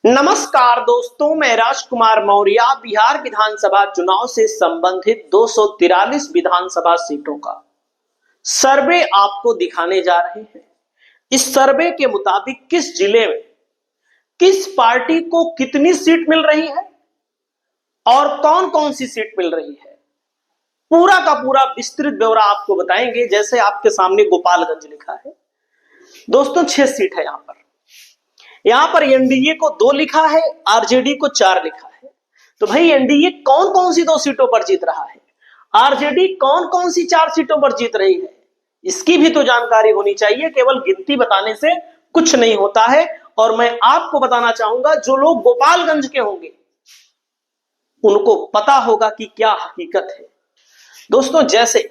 नमस्कार दोस्तों, मैं राजकुमार मौर्य बिहार विधानसभा चुनाव से संबंधित 243 विधानसभा सीटों का सर्वे आपको दिखाने जा रहे हैं। इस सर्वे के मुताबिक किस जिले में किस पार्टी को कितनी सीट मिल रही है और कौन कौन सी सीट मिल रही है, पूरा का पूरा विस्तृत ब्यौरा आपको बताएंगे। जैसे आपके सामने गोपालगंज लिखा है दोस्तों, 6 सीट है। यहां पर एनडीए को 2 लिखा है, आरजेडी को 4 लिखा है। तो भाई एनडीए कौन कौन सी 2 सीटों पर जीत रहा है, आरजेडी कौन कौन सी 4 सीटों पर जीत रही है, इसकी भी तो जानकारी होनी चाहिए। केवल गिनती बताने से कुछ नहीं होता है। और मैं आपको बताना चाहूंगा, जो लोग गोपालगंज के होंगे उनको पता होगा कि क्या हकीकत है। दोस्तों, जैसे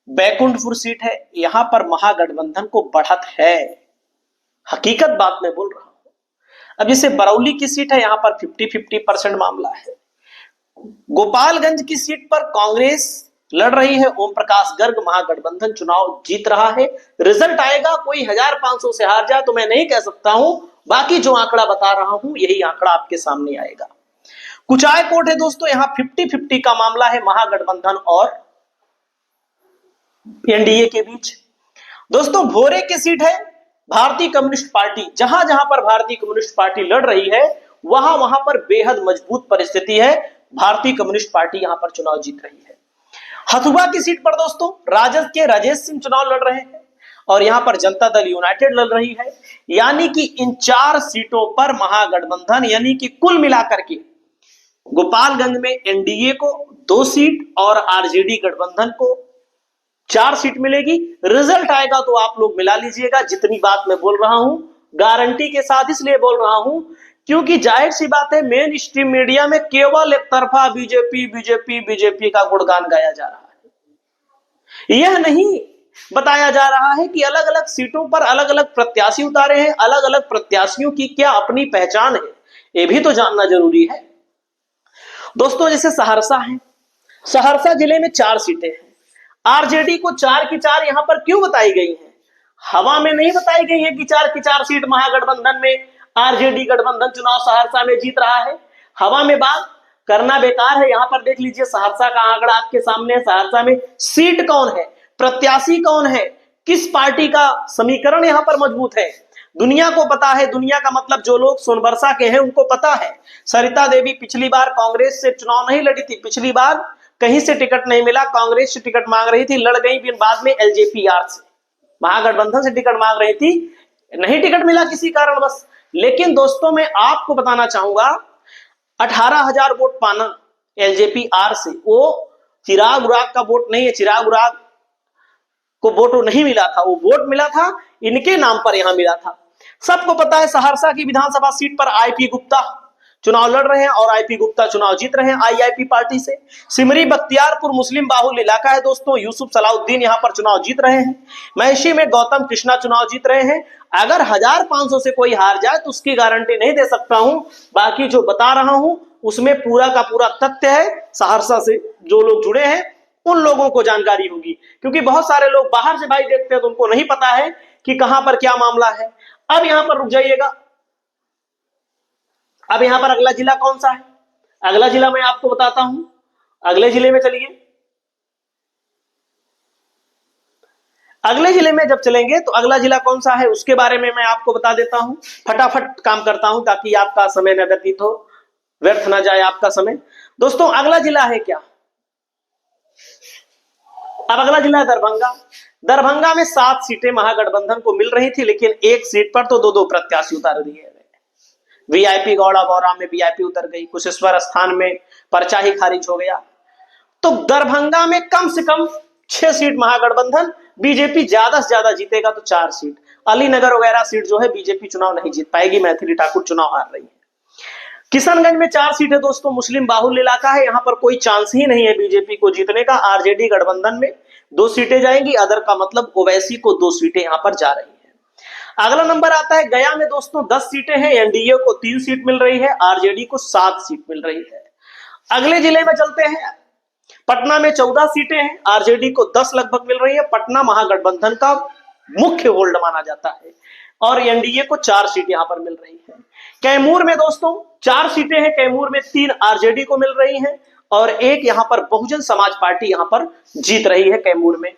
बैकुंठपुर सीट है, यहां पर महागठबंधन को बढ़त है, हकीकत बात मैं बोल रहा हूं। अब जैसे बरौली की सीट है, यहां पर 50-50% मामला है। गोपालगंज की सीट पर कांग्रेस लड़ रही है, ओम प्रकाश गर्ग महागठबंधन चुनाव जीत रहा है। रिजल्ट आएगा, कोई 1500 से हार जाए तो मैं नहीं कह सकता हूं, बाकी जो आंकड़ा बता रहा हूं यही आंकड़ा आपके सामने आएगा। कुचायकोट है दोस्तों, यहां 50-50 का मामला है महागठबंधन और एनडीए के बीच। दोस्तों, भोरे की सीट है भारतीय कम्युनिस्ट पार्टी, जहां जहां पर भारतीय कम्युनिस्ट पार्टी लड़ रही है वहां वहां पर बेहद मजबूत परिस्थिति है, भारतीय कम्युनिस्ट पार्टी यहां पर चुनाव जीत रही है। हथुआ की सीट पर दोस्तों राजद के राजेश सिंह चुनाव लड़ रहे हैं और यहां पर जनता दल यूनाइटेड लड़ रही है। यानी कि इन 4 सीटों पर महागठबंधन, यानी कि कुल मिलाकर के गोपालगंज में एनडीए को 2 सीट और आरजेडी गठबंधन को 4 सीट मिलेगी। रिजल्ट आएगा तो आप लोग मिला लीजिएगा। जितनी बात मैं बोल रहा हूं गारंटी के साथ इसलिए बोल रहा हूं क्योंकि जाहिर सी बात है, मेन स्ट्रीम मीडिया में केवल एक तरफा बीजेपी बीजेपी बीजेपी का गुणगान गाया जा रहा है। यह नहीं बताया जा रहा है कि अलग अलग सीटों पर अलग अलग प्रत्याशी उतारे हैं, अलग अलग प्रत्याशियों की क्या अपनी पहचान है, यह भी तो जानना जरूरी है। दोस्तों, जैसे सहरसा है, सहरसा जिले में 4 सीटें हैं। आरजेडी को 4 की 4 यहां पर क्यों बताई गई है? हवा में नहीं बताई गई है कि 4 की 4 सीट महागठबंधन में, आरजेडी गठबंधन चुनाव सहरसा में जीत रहा है। हवा में बात करना बेकार है। यहां पर देख लीजिए, सहरसा का आंकड़ा आपके सामने है। सहरसा में सीट कौन है, प्रत्याशी कौन है, किस पार्टी का समीकरण यहां पर मजबूत है, दुनिया को पता है। दुनिया का मतलब जो लोग सोनबरसा के हैं उनको पता है। सरिता देवी पिछली बार कांग्रेस से चुनाव नहीं लड़ी थी, पिछली बार कहीं से टिकट नहीं मिला, कांग्रेस से टिकट मांग रही थी, लड़ गई, फिर बाद में एलजेपीआर से, महागठबंधन से टिकट मांग रही थी, नहीं टिकट मिला किसी कारण बस। लेकिन दोस्तों, मैं आपको बताना चाहूंगा, 18,000 वोट पाना एलजेपीआर से, वो चिराग उराग का वोट नहीं है। चिराग उराग को वोट नहीं मिला था, वो वोट मिला था इनके नाम पर, यहां मिला था। सबको पता है सहरसा की विधानसभा सीट पर आईपी गुप्ता चुनाव लड़ रहे हैं और आईपी गुप्ता चुनाव जीत रहे हैं आईआईपी पार्टी से। सिमरी बख्तियारपुर मुस्लिम बाहुल इलाका है दोस्तों, यूसुफ सलाउद्दीन यहां पर चुनाव जीत रहे हैं। महिषी में गौतम कृष्णा चुनाव जीत रहे हैं। अगर 1500 से कोई हार जाए तो उसकी गारंटी नहीं दे सकता हूं, बाकी जो बता रहा हूं उसमें पूरा का पूरा तथ्य है। सहरसा से जो लोग जुड़े हैं उन लोगों को जानकारी होगी, क्योंकि बहुत सारे लोग बाहर से भाई देखते हैं तो उनको नहीं पता है कि कहां पर क्या मामला है। अब यहां पर रुक जाइएगा, अब यहां पर अगला जिला कौन सा है, अगला जिला मैं आपको बताता हूं। अगले जिले में चलिए, अगले जिले में जब चलेंगे तो अगला जिला कौन सा है उसके बारे में मैं आपको बता देता हूं। फटाफट काम करता हूं ताकि आपका समय न व्यतीत हो, व्यर्थ ना जाए आपका समय। दोस्तों, अगला जिला है क्या? अब अगला जिला है दरभंगा। दरभंगा में 7 सीटें महागठबंधन को मिल रही थी, लेकिन एक सीट पर तो 2-2 प्रत्याशी उतार दिए गए। वीआईपी गौड़ा बौरा में वीआईपी उतर गई, कुशेश्वर स्थान में पर्चा ही खारिज हो गया। तो दरभंगा में कम से कम 6 सीट महागठबंधन, बीजेपी ज्यादा से ज्यादा जीतेगा तो 4 सीट। अलीनगर वगैरह सीट जो है बीजेपी चुनाव नहीं जीत पाएगी, मैथिली ठाकुर चुनाव हार रही है। किशनगंज में 4 सीटें दोस्तों, मुस्लिम बाहुल्य इलाका है, यहां पर कोई चांस ही नहीं है बीजेपी को जीतने का। आरजेडी गठबंधन में 2 सीटें जाएंगी, अदर का मतलब ओवैसी को 2 सीटें यहां पर जा रही है। अगला नंबर आता है गया में दोस्तों, 10 सीटें हैं, एनडीए को 3 सीट मिल रही है, आरजेडी को 7 सीट मिल रही है। अगले जिले में चलते हैं, पटना में 14 सीटें हैं, आरजेडी को 10 लगभग मिल रही है। पटना महागठबंधन का मुख्य होल्ड माना जाता है। और एनडीए को 4 सीट यहां पर मिल रही है। कैमूर में दोस्तों 4 सीटें हैं, कैमूर में 3 आरजेडी को मिल रही हैं और एक यहां पर बहुजन समाज पार्टी यहां पर जीत रही है कैमूर में।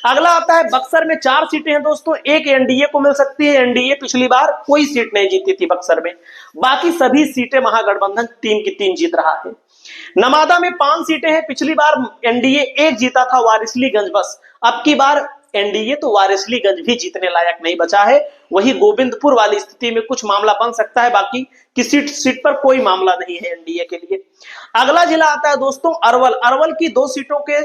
अगला आता है बक्सर में 4 सीटें हैं दोस्तों, एक एनडीए को मिल सकती है। एनडीए पिछली बार कोई सीट नहीं जीती थी बक्सर में, बाकी सभी सीटें महागठबंधन 3 की 3 जीत रहा है। नवादा में 5 सीटें हैं, पिछली बार एनडीए 1 जीता था वारिसलीगंज बस, अब की बार एनडीए तो वारिसलीगंज भी जीतने लायक नहीं बचा है। वही गोविंदपुर वाली स्थिति में कुछ मामला बन सकता है, बाकी किसी सीट पर कोई मामला नहीं है एनडीए के लिए। अगला जिला आता है दोस्तों अरवल। अरवल की 2 सीटों के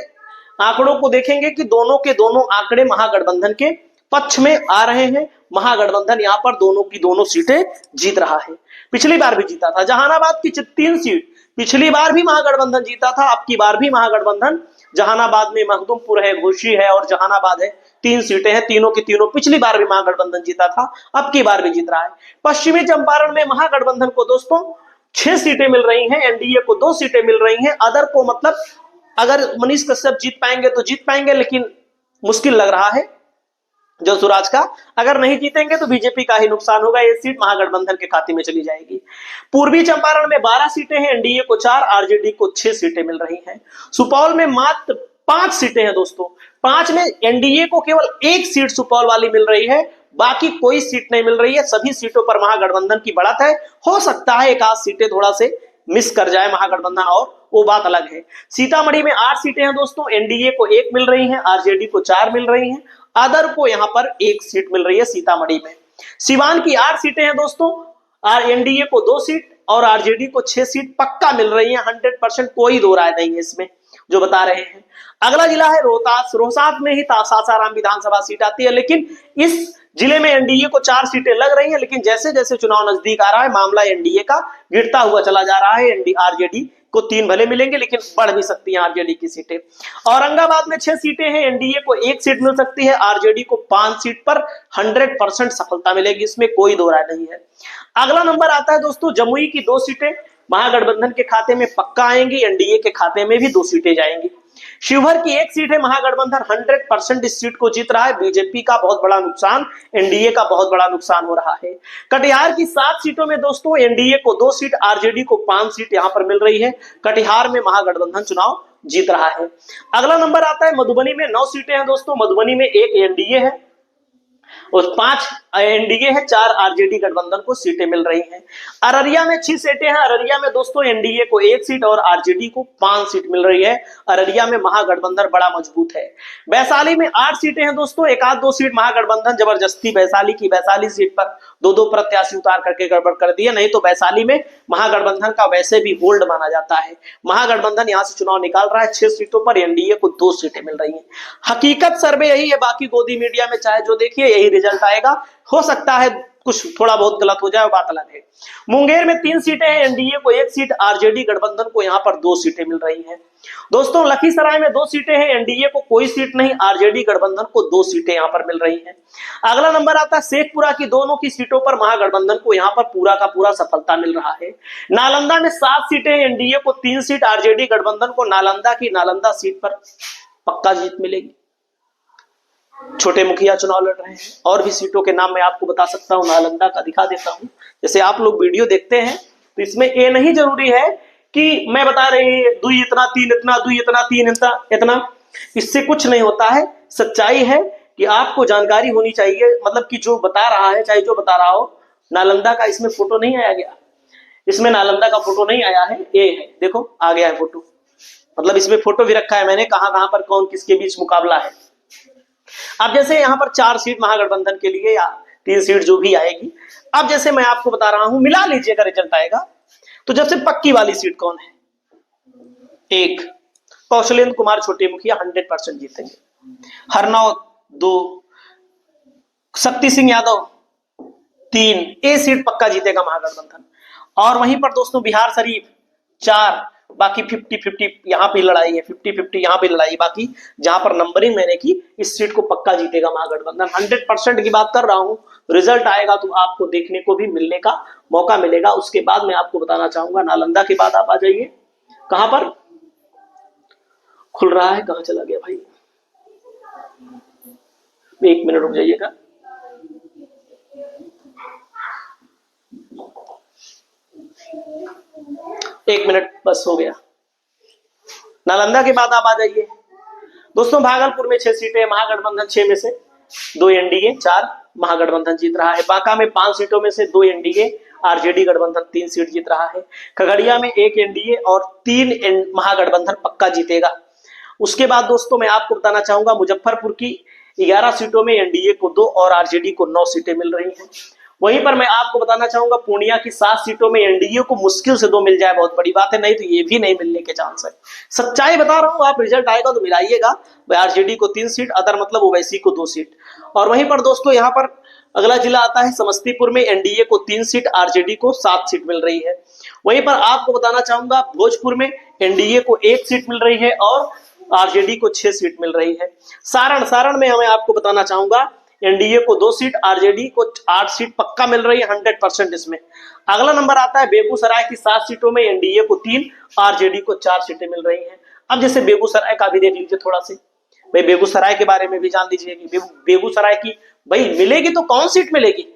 आंकड़ों को देखेंगे कि दोनों के दोनों आंकड़े महागठबंधन के पक्ष में आ रहे हैं। महागठबंधन यहां पर दोनों की दोनों सीटें जीत रहा है, पिछली बार भी जीता था। जहानाबाद की 3 सीट पिछली बार भी महागठबंधन जीता था, अब की बार भी महागठबंधन, जहानाबाद में मखदुमपुर है, घोसी है और जहानाबाद है, 3 सीटें हैं, तीनों की तीनों पिछली बार भी महागठबंधन जीता था, अब की बार भी जीत रहा है। पश्चिमी चंपारण में महागठबंधन को दोस्तों 6 सीटें मिल रही हैं, एनडीए को 2 सीटें मिल रही हैं। अदर को मतलब अगर मनीष कश्यप जीत पाएंगे तो जीत पाएंगे, लेकिन मुश्किल लग रहा है जो सुराज का, अगर नहीं जीतेंगे तो बीजेपी का ही नुकसान होगा, ये सीट महागठबंधन के खाते में चली जाएगी। पूर्वी चंपारण में 12 सीटें हैं, एनडीए को 4, आरजेडी को 6 सीटें मिल रही हैं। सुपौल में मात्र 5 सीटें हैं दोस्तों, 5 में एनडीए को केवल 1 सीट सुपौल वाली मिल रही है, बाकी कोई सीट नहीं मिल रही है। सभी सीटों पर महागठबंधन की बढ़त है, हो सकता है एक आध सीटें थोड़ा से मिस कर जाए महागठबंधन, और वो बात अलग है। सीतामढ़ी में 8 सीटें हैं दोस्तों, एनडीए को 1 मिल रही है, आरजेडी को 4 मिल रही है, अदर को यहां पर 1 सीट मिल रही है सीतामढ़ी में। सिवान की 8 सीटें हैं दोस्तों, एनडीए को 2 सीट और आरजेडी को 6 सीट पक्का मिल रही है, 100% कोई दो राय नहीं है इसमें जो बता रहे हैं। अगला जिला है रोहतास। रोहतास में ही सासाराम विधानसभा सीट आती है, लेकिन इस जिले में एनडीए को 4 सीटें लग रही हैं, लेकिन जैसे जैसे चुनाव नजदीक आ रहा है मामला एनडीए का गिरता हुआ चला जा रहा है। आरजेडी को 3 भले मिलेंगे, लेकिन बढ़ भी सकती हैं आरजेडी की सीटें। औरंगाबाद में 6 सीटें हैं, एनडीए को 1 सीट मिल सकती है, आरजेडी को 5 सीट पर 100% सफलता मिलेगी, इसमें कोई दो राय नहीं है। अगला नंबर आता है दोस्तों जमुई की 2 सीटें महागठबंधन के खाते में पक्का आएंगी, एनडीए के खाते में भी 2 सीटें जाएंगी। शिवहर की 1 सीट है, महागठबंधन 100% इस सीट को जीत रहा है, बीजेपी का बहुत बड़ा नुकसान, एनडीए का बहुत बड़ा नुकसान हो रहा है। कटिहार की 7 सीटों में दोस्तों एनडीए को 2 सीट, आरजेडी को 5 सीट यहां पर मिल रही है, कटिहार में महागठबंधन चुनाव जीत रहा है। अगला नंबर आता है मधुबनी में 9 सीटें हैं दोस्तों, मधुबनी में 1 एनडीए है और 5 एनडीए है, 4 आरजेडी गठबंधन को सीटें मिल रही हैं। अररिया में 6 सीटें हैं, अररिया में दोस्तों एनडीए को 1 सीट और आरजेडी को 5 सीट मिल रही है, अररिया में महागठबंधन बड़ा मजबूत है। वैशाली में 8 सीटें हैं दोस्तों, 1-2 सीट महागठबंधन जबरदस्ती वैशाली की, वैशाली सीट पर 2-2 प्रत्याशी उतार करके गड़बड़ कर दिए, नहीं तो वैशाली में महागठबंधन का वैसे भी होल्ड माना जाता है। महागठबंधन यहां से चुनाव निकाल रहा है, 6 सीटों पर एनडीए को 2 सीटें मिल रही हैं। हकीकत सर्वे यही है, बाकी गोदी मीडिया में चाहे जो देखिए यही रिजल्ट आएगा, हो सकता है कुछ थोड़ा बहुत गलत हो जाए, बात अलग है। मुंगेर में 3 सीटें हैं, एनडीए को 1 सीट, आरजेडी गठबंधन को यहां पर 2 सीटें मिल रही हैं। दोस्तों लखीसराय में 2 सीटें हैं, एनडीए को कोई सीट नहीं, आरजेडी गठबंधन को 2 सीटें यहां पर मिल रही हैं। अगला नंबर आता है शेखपुरा की, दोनों की सीटों पर महागठबंधन को यहां पर पूरा का पूरा सफलता मिल रहा है। नालंदा में 7 सीटें, एनडीए को 3 सीट, आरजेडी गठबंधन को नालंदा की नालंदा सीट पर पक्का जीत मिलेगी। छोटे मुखिया चुनाव लड़ रहे हैं, और भी सीटों के नाम मैं आपको बता सकता हूं, नालंदा का दिखा देता हूं। जैसे आप लोग वीडियो देखते हैं तो इसमें ये नहीं जरूरी है कि मैं बता रही 2 इतना 3 इतना, 2 इतना 3 इतना, इससे कुछ नहीं होता है। सच्चाई है कि आपको जानकारी होनी चाहिए, मतलब कि जो बता रहा है चाहे जो बता रहा हो, नालंदा का इसमें फोटो नहीं आया गया, इसमें नालंदा का फोटो नहीं आया है, ये है देखो आ गया है फोटो, मतलब इसमें फोटो भी रखा है मैंने, कहां पर कौन किसके बीच मुकाबला है। अब जैसे यहाँ पर 4 सीट महागठबंधन के लिए या 3 सीट जो भी आएगी, अब जैसे मैं आपको बता रहा हूं, मिला लीजिएगा रिजल्ट आएगा तो जब से पक्की वाली सीट कौन है, 1 कौशलेंद्र कुमार छोटे मुखिया 100% जीतेंगे, हरनौत 2, शक्ति सिंह यादव 3, ए सीट पक्का जीतेगा महागठबंधन। और वहीं पर दोस्तों बिहार शरीफ 4, बाकी 50-50 यहाँ पे लड़ाई है, 50-50 यहाँ पे लड़ाई, बाकी जहां पर नंबरिंग मैंने की इस सीट को पक्का जीतेगा महागठबंधन। 100% की बात कर रहा हूं, रिजल्ट आएगा तो आपको देखने को भी मिलने का मौका मिलेगा। उसके बाद मैं आपको बताना चाहूंगा, नालंदा के बाद आप आ जाइए, कहां पर खुल रहा है, कहां चला गया भाई, 1 मिनट रुक जाइएगा। एक मिनट बस हो गया। नालंदा के बाद आप आ जाइए दोस्तों, भागलपुर में 6 सीटें, महागठबंधन 6 में से 2 एनडीए, 4 महागठबंधन जीत रहा है। बांका में 5 सीटों में से 2 एनडीए, आरजेडी गठबंधन 3 सीट जीत रहा है। खगड़िया में 1 एनडीए और 3 महागठबंधन पक्का जीतेगा। उसके बाद दोस्तों मैं आपको बताना चाहूंगा, मुजफ्फरपुर की 11 सीटों में एनडीए को 2 और आरजेडी को 9 सीटें मिल रही हैं। वहीं पर मैं आपको बताना चाहूंगा, पूर्णिया की 7 सीटों में एनडीए को मुश्किल से 2 मिल जाए, बहुत बड़ी बात है, नहीं तो ये भी नहीं मिलने के चांस है। सच्चाई बता रहा हूं, आप रिजल्ट आएगा तो मिलाइएगा। आरजेडी को 3 सीट, अदर मतलब ओवैसी को 2 सीट। और वहीं पर दोस्तों यहाँ पर अगला जिला आता है समस्तीपुर में, एनडीए को 3 सीट, आरजेडी को 7 सीट मिल रही है। वहीं पर आपको बताना चाहूंगा, भोजपुर में एनडीए को 1 सीट मिल रही है और आरजेडी को 6 सीट मिल रही है। सारण में हमें आपको बताना चाहूंगा, एनडीए को 2 सीट, आरजेडी को 8 सीट पक्का मिल रही है 100% इसमें। अगला नंबर आता है बेगूसराय की 7 सीटों में एनडीए को 3, आरजेडी को 4 सीटें मिल रही हैं। अब जैसे बेगूसराय का भी देख लीजिए थोड़ा से, भाई बेगूसराय के बारे में भी जान लीजिए कि बेगूसराय की भाई मिलेगी तो कौन सीट मिलेगी,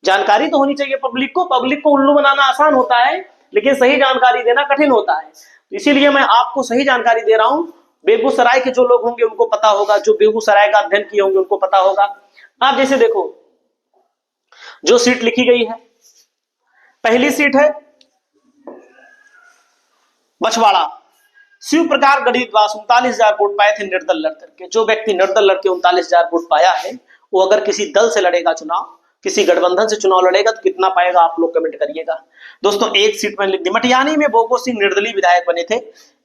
जानकारी तो होनी चाहिए पब्लिक को। पब्लिक को उल्लू बनाना आसान होता है, लेकिन सही जानकारी देना कठिन होता है। इसीलिए मैं आपको सही जानकारी दे रहा हूं। बेगूसराय के जो लोग होंगे उनको पता होगा, जो बेगूसराय का अध्ययन किए होंगे उनको पता होगा। आप जैसे देखो, जो सीट लिखी गई है, पहली सीट है बछवाड़ा, शिव प्रकार गणितवास 39,000 वोट पाए थे निर्दल लड़ करके। जो व्यक्ति निर्दल लड़के 39,000 वोट पाया है, वो अगर किसी दल से लड़ेगा चुनाव, किसी गठबंधन से चुनाव लड़ेगा तो कितना पाएगा आप लोग कमेंट करिएगा। दोस्तों एक सीट में लिख दी, मटियानी में बोगो सिंह निर्दलीय विधायक बने थे,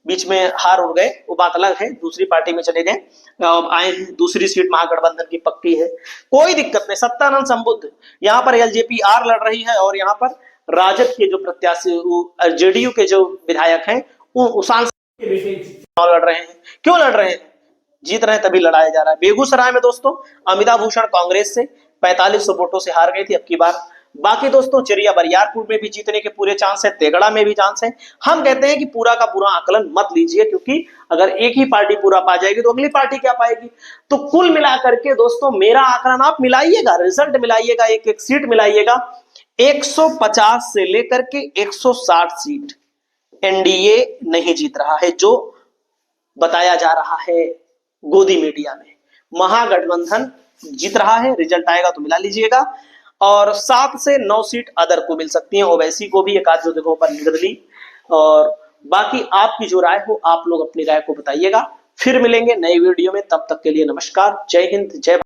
बीच में हार उड़ गए, वो बात अलग है, दूसरी पार्टी में चले गए, आए हैं। दूसरी सीट महागठबंधन की पक्की है, कोई दिक्कत नहीं। सत्यानंद संबुद्ध, यहाँ पर एलजेपी आर लड़ रही है और यहाँ पर राजद के जो प्रत्याशी जेडीयू के जो विधायक हैं वो सांसद के बेटे चुनाव लड़ रहे हैं। क्यों लड़ रहे हैं? जीत रहे हैं तभी लड़ाया जा रहा है। बेगूसराय में दोस्तों अमिता भूषण कांग्रेस से 4500 वोटों से हार गई थी अब की बार। बाकी दोस्तों चिरिया बरियारपुर में भी जीतने के पूरे चांस है, तेगड़ा में भी चांस है। हम कहते हैं कि पूरा का पूरा आकलन मत लीजिए, क्योंकि अगर एक ही पार्टी पूरा पा जाएगी तो अगली पार्टी क्या पाएगी। तो कुल मिलाकर के दोस्तों मेरा आकलन आप मिलाइएगा, रिजल्ट मिलाइएगा, एक एक सीट मिलाइएगा। 150 से लेकर के 160 सीट एनडीए नहीं जीत रहा है, जो बताया जा रहा है गोदी मीडिया में। महागठबंधन जीत रहा है, रिजल्ट आएगा तो मिला लीजिएगा। और 7 से 9 सीट अदर को मिल सकती हैं, ओवैसी को भी, एक आध दो जगहों पर निर्दलीय। और बाकी आपकी जो राय हो, आप लोग अपनी राय को बताइएगा। फिर मिलेंगे नई वीडियो में, तब तक के लिए नमस्कार, जय हिंद, जय भारत।